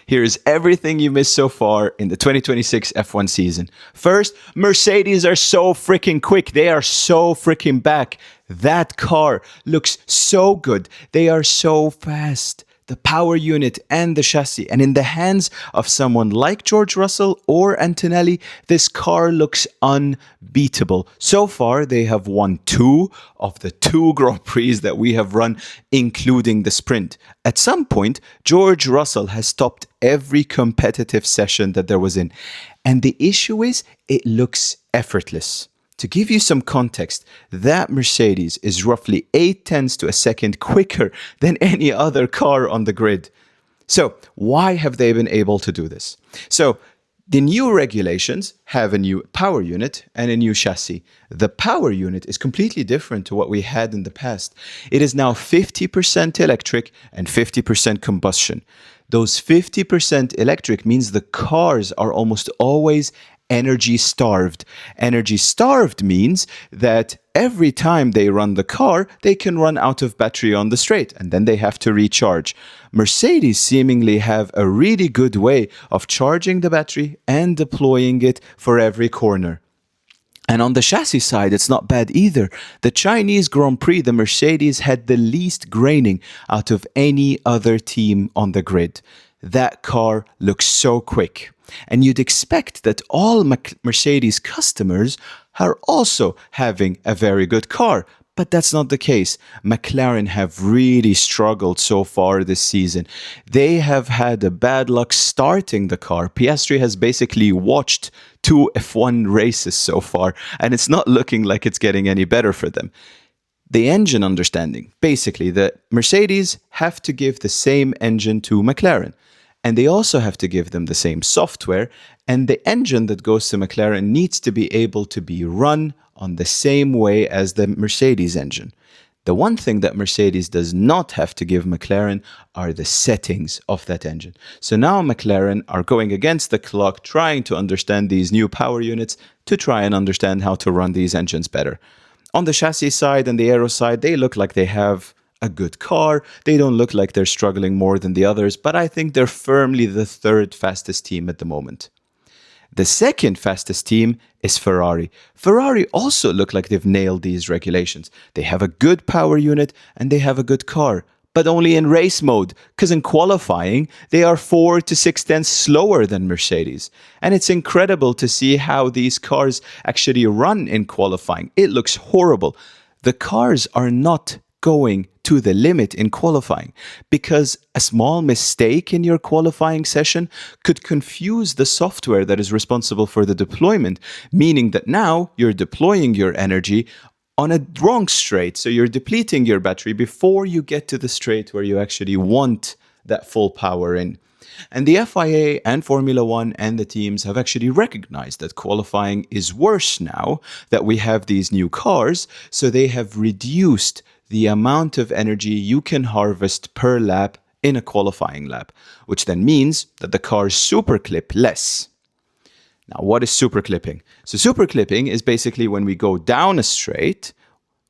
Here's everything you missed so far in the 2026 F1 season. First, Mercedes are so freaking quick. They are so freaking back. That car looks so good. They are so fast. The power unit and the chassis. And in the hands of someone like George Russell or Antonelli, this car looks unbeatable. So far, they have won 2 of the 2 Grand Prix that we have run, including the sprint. At some point, George Russell has stopped every competitive session that there was in. And the issue is, it looks effortless. To give you some context, that Mercedes is roughly 0.8 to a second quicker than any other car on the grid. So why have they been able to do this? So the new regulations have a new power unit and a new chassis. The power unit is completely different to what we had in the past. It is now 50% electric and 50% combustion. Those 50% electric means the cars are almost always energy starved. Energy starved means that every time they run the car, they can run out of battery on the straight and then they have to recharge. Mercedes seemingly have a really good way of charging the battery and deploying it for every corner. And on the chassis side, it's not bad either. The Chinese Grand Prix, the Mercedes had the least graining out of any other team on the grid. That car looks so quick. And you'd expect that all Mercedes customers are also having a very good car. But that's not the case. McLaren have really struggled so far this season. They have had a bad luck starting the car. Piastri has basically watched 2 F1 races so far, and it's not looking like it's getting any better for them. The engine understanding. Basically, the Mercedes have to give the same engine to McLaren. And they also have to give them the same software. And the engine that goes to McLaren needs to be able to be run on the same way as the Mercedes engine. The one thing that Mercedes does not have to give McLaren are the settings of that engine. So now McLaren are going against the clock, trying to understand these new power units to try and understand how to run these engines better. On the chassis side and the aero side, they look like they have a good car. They don't look like they're struggling more than the others, but I think they're firmly the 3rd fastest team at the moment. The 2nd fastest team is Ferrari. Ferrari also look like they've nailed these regulations. They have a good power unit and they have a good car, but only in race mode, because in qualifying, they are 4 to 6 tenths slower than Mercedes. And it's incredible to see how these cars actually run in qualifying. It looks horrible. The cars are not going to the limit in qualifying because a small mistake in your qualifying session could confuse the software that is responsible for the deployment, meaning that now you're deploying your energy on a wrong straight. So you're depleting your battery before you get to the straight where you actually want that full power in. And the FIA and Formula One and the teams have actually recognized that qualifying is worse now that we have these new cars, so they have reduced the amount of energy you can harvest per lap in a qualifying lap, which then means that the cars superclip less. Now, what is superclipping? So superclipping is basically when we go down a straight,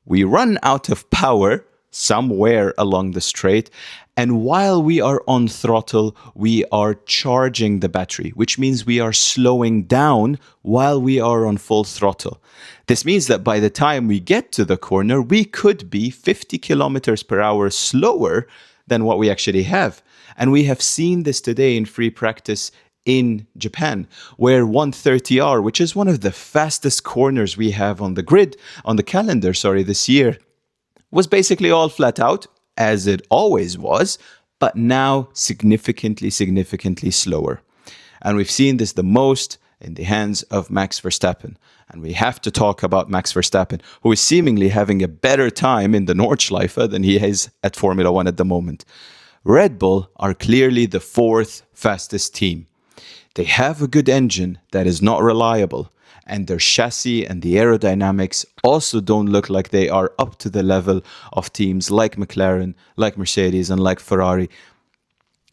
we run out of power somewhere along the straight, and while we are on throttle, we are charging the battery, which means we are slowing down while we are on full throttle. This means that by the time we get to the corner, we could be 50 kilometers per hour slower than what we actually have. And we have seen this today in free practice in Japan, where 130R, which is one of the fastest corners we have on the grid, on the calendar, this year, was basically all flat out, as it always was, but now significantly slower. And we've seen this the most in the hands of Max Verstappen. And we have to talk about Max Verstappen, who is seemingly having a better time in the Nordschleife than he is at Formula One at the moment. Red Bull are clearly the 4th fastest team. They have a good engine that is not reliable, and their chassis and the aerodynamics also don't look like they are up to the level of teams like McLaren, like Mercedes, and like Ferrari.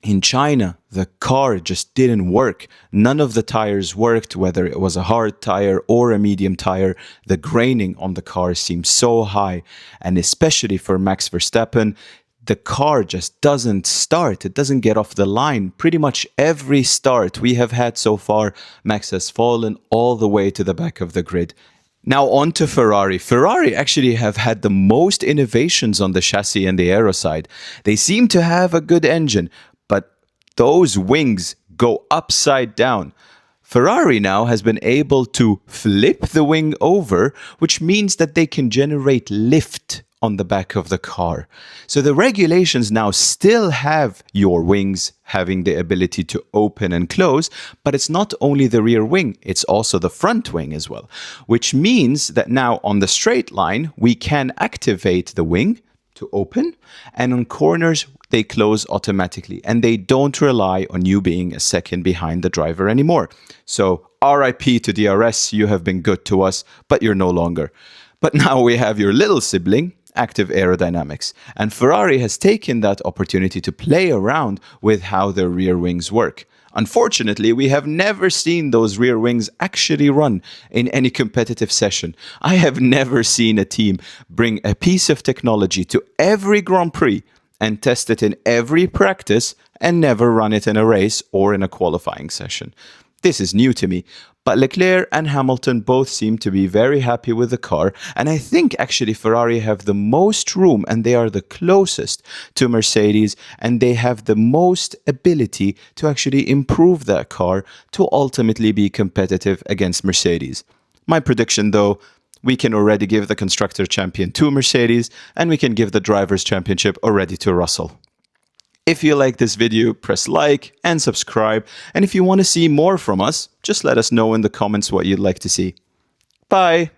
In China, the car just didn't work. None of the tires worked, whether it was a hard tire or a medium tire. The graining on the car seemed so high, and especially for Max Verstappen, the car just doesn't start. It doesn't get off the line. Pretty much every start we have had so far, Max has fallen all the way to the back of the grid. Now on to Ferrari. Ferrari actually have had the most innovations on the chassis and the aero side. They seem to have a good engine, but those wings go upside down. Ferrari now has been able to flip the wing over, which means that they can generate lift on the back of the car. So the regulations now still have your wings having the ability to open and close, but it's not only the rear wing, it's also the front wing as well, which means that now on the straight line, we can activate the wing to open, and on corners, they close automatically, and they don't rely on you being a second behind the driver anymore. So RIP to DRS, you have been good to us, but you're no longer. But now we have your little sibling, active aerodynamics. And Ferrari has taken that opportunity to play around with how their rear wings work. Unfortunately, we have never seen those rear wings actually run in any competitive session. I have never seen a team bring a piece of technology to every Grand Prix and test it in every practice and never run it in a race or in a qualifying session. This is new to me, but Leclerc and Hamilton both seem to be very happy with the car, and I think actually Ferrari have the most room and they are the closest to Mercedes, and they have the most ability to actually improve that car to ultimately be competitive against Mercedes. My prediction though, we can already give the Constructor Champion to Mercedes, and we can give the Drivers' Championship already to Russell. If you like this video, press like and subscribe. And if you want to see more from us, just let us know in the comments what you'd like to see. Bye!